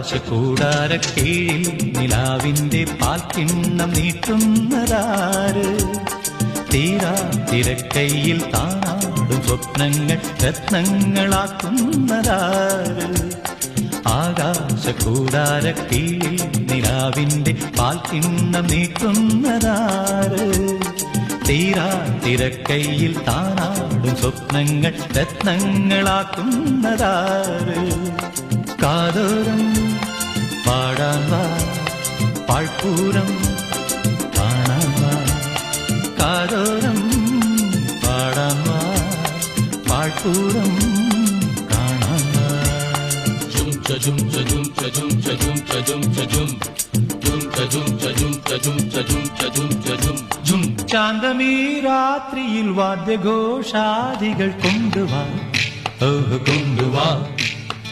ആകാശകൂടാരക്കീഴിൽ നിലാവിന്റെ പാൽക്കിണ്ണം നീട്ടുന്നതാര്? തീരാ തിരക്കൈയിൽ താനാടും സ്വപ്നങ്ങൾ രത്നങ്ങളാക്കുന്നതാര്? ആകാശകൂടാരക്കീഴിൽ നിലാവിന്റെ പാൽക്കിണ്ണം നീട്ടുന്നതാര്? തീരാ തിരക്കൈയിൽ താനാടും സ്വപ്നങ്ങൾ രത്നങ്ങളാക്കുന്നതാര്? കാതോരം പാടാൻ വാ, പാഴ്പൂരം കാണാൻ വാ. കാതോരം പാടാൻ വാ, പാഴ്പൂരം കാണാൻ വാ. ജും ചജും ചജും ചജും ചജും ചജും ചജും ജും ചജും ചജും ചജും ചജും ചജും ചജും ജും. ശാന്തമീ രാത്രിയിൽ വാദ്യഘോഷാദികൾ കൊണ്ടുവാ, ഓ കൊണ്ടുവാ.